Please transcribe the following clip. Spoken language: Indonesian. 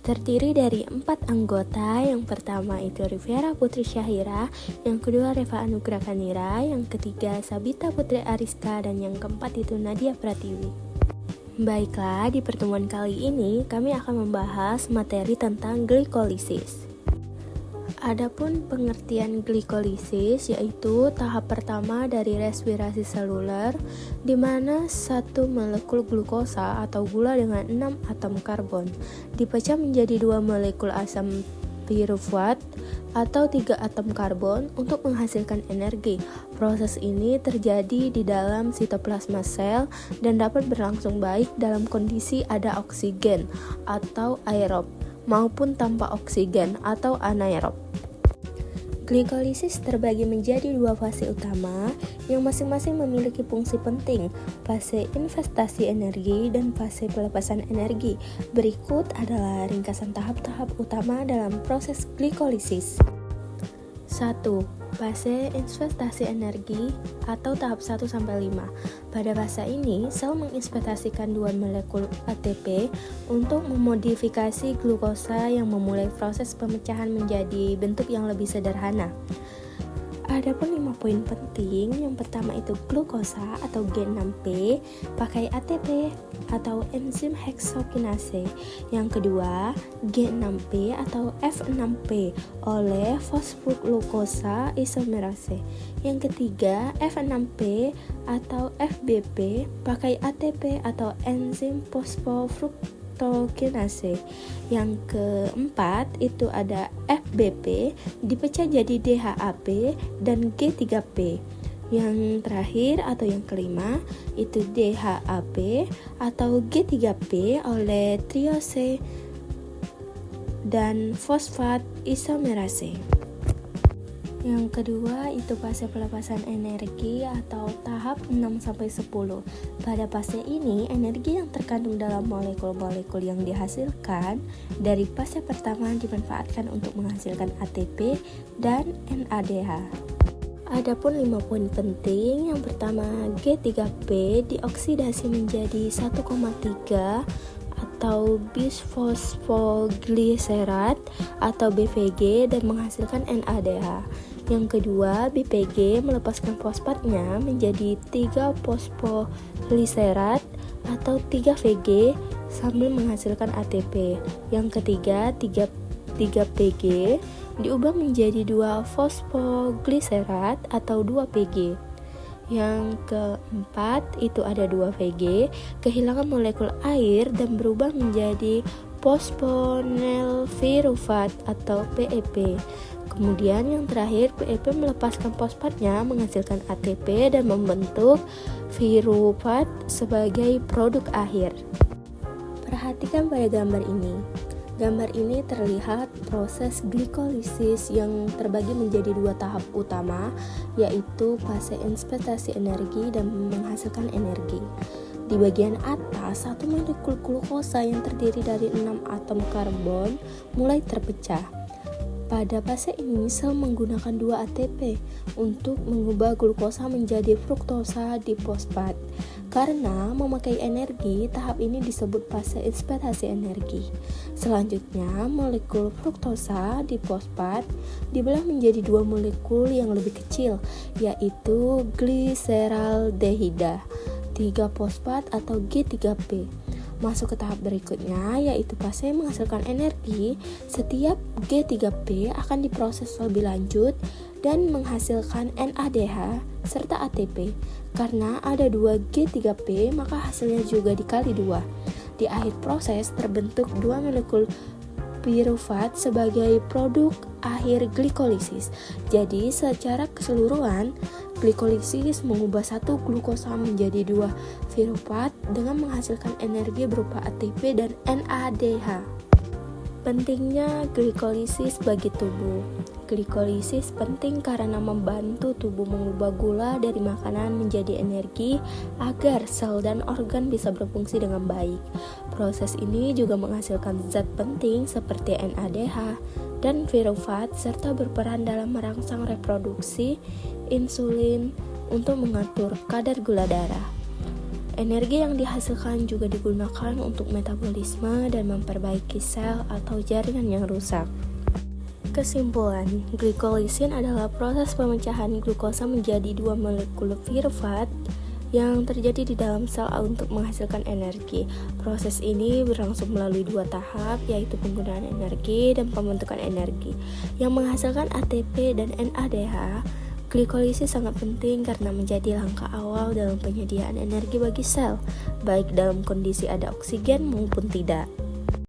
terdiri dari 4 anggota. Yang pertama itu Riviera Putri Syahira, yang kedua Reva Anugrah Kanira, yang ketiga Sabita Putri Ariska, dan yang keempat itu Nadia Pratiwi. Baiklah, di pertemuan kali ini kami akan membahas materi tentang glikolisis. Adapun pengertian glikolisis yaitu tahap pertama dari respirasi seluler, di mana satu molekul glukosa atau gula dengan 6 atom karbon dipecah menjadi 2 molekul asam piruvat atau 3 atom karbon untuk menghasilkan energi. Proses ini terjadi di dalam sitoplasma sel dan dapat berlangsung baik dalam kondisi ada oksigen atau aerob maupun tanpa oksigen atau anaerob. Glikolisis terbagi menjadi 2 fase utama yang masing-masing memiliki fungsi penting, fase investasi energi dan fase pelepasan energi. Berikut adalah ringkasan tahap-tahap utama dalam proses glikolisis. 1. Fase investasi energi atau tahap 1-5. Pada fase ini, sel menginvestasikan 2 molekul ATP untuk memodifikasi glukosa yang memulai proses pemecahan menjadi bentuk yang lebih sederhana. Adapun 5 poin penting, yang pertama itu glukosa atau G6P pakai ATP atau enzim heksokinase. Yang kedua, G6P atau F6P oleh fosfoglukosa isomerase. Yang ketiga, F6P atau FBP pakai ATP atau enzim fosfofruktokinase. Yang keempat itu ada FBP dipecah jadi DHAP dan G3P. Yang terakhir atau yang kelima itu DHAP atau G3P oleh triose dan fosfat isomerase. Yang kedua itu fase pelepasan energi atau tahap 6-10. Pada fase ini, energi yang terkandung dalam molekul-molekul yang dihasilkan dari fase pertama dimanfaatkan untuk menghasilkan ATP dan NADH. Adapun 5 poin penting, yang pertama G3P dioksidasi menjadi 1,3 atau bisfosfogliserat atau BVG dan menghasilkan NADH. Yang kedua, BPG melepaskan fosfatnya menjadi 3 fosfogliserat atau 3VG sambil menghasilkan ATP. Yang ketiga, 3PG diubah menjadi 2 fosfogliserat atau 2PG. Yang keempat itu ada 2VG, kehilangan molekul air dan berubah menjadi fosfonilpiruvat atau PEP. Kemudian yang terakhir, PEP melepaskan fosfatnya menghasilkan ATP dan membentuk piruvat sebagai produk akhir. Perhatikan pada gambar ini. Gambar ini terlihat proses glikolisis yang terbagi menjadi 2 tahap utama, yaitu fase investasi energi dan menghasilkan energi. Di bagian atas, satu molekul glukosa yang terdiri dari 6 atom karbon mulai terpecah. Pada fase ini, sel menggunakan 2 ATP untuk mengubah glukosa menjadi fruktosa difosfat. Karena memakai energi, tahap ini disebut fase investasi energi. Selanjutnya, molekul fruktosa difosfat dibelah menjadi 2 molekul yang lebih kecil, yaitu gliseraldehida 3-fosfat atau G3P. Masuk ke tahap berikutnya, yaitu fase menghasilkan energi. Setiap G3P akan diproses lebih lanjut dan menghasilkan NADH serta ATP. Karena ada 2 G3P, maka hasilnya juga dikali 2. Di akhir proses terbentuk 2 molekul piruvat sebagai produk akhir glikolisis. Jadi secara keseluruhan, glikolisis mengubah satu glukosa menjadi 2 piruvat dengan menghasilkan energi berupa ATP dan NADH. Pentingnya glikolisis bagi tubuh. Glikolisis penting karena membantu tubuh mengubah gula dari makanan menjadi energi agar sel dan organ bisa berfungsi dengan baik. Proses ini juga menghasilkan zat penting seperti NADH dan piruvat serta berperan dalam merangsang reproduksi insulin untuk mengatur kadar gula darah. Energi yang dihasilkan juga digunakan untuk metabolisme dan memperbaiki sel atau jaringan yang rusak. Kesimpulan, glikolisin adalah proses pemecahan glukosa menjadi 2 molekul pirufat yang terjadi di dalam sel untuk menghasilkan energi. Proses ini berlangsung melalui 2 tahap, yaitu penggunaan energi dan pembentukan energi. Yang menghasilkan ATP dan NADH, glikolisis sangat penting karena menjadi langkah awal dalam penyediaan energi bagi sel, baik dalam kondisi ada oksigen maupun tidak.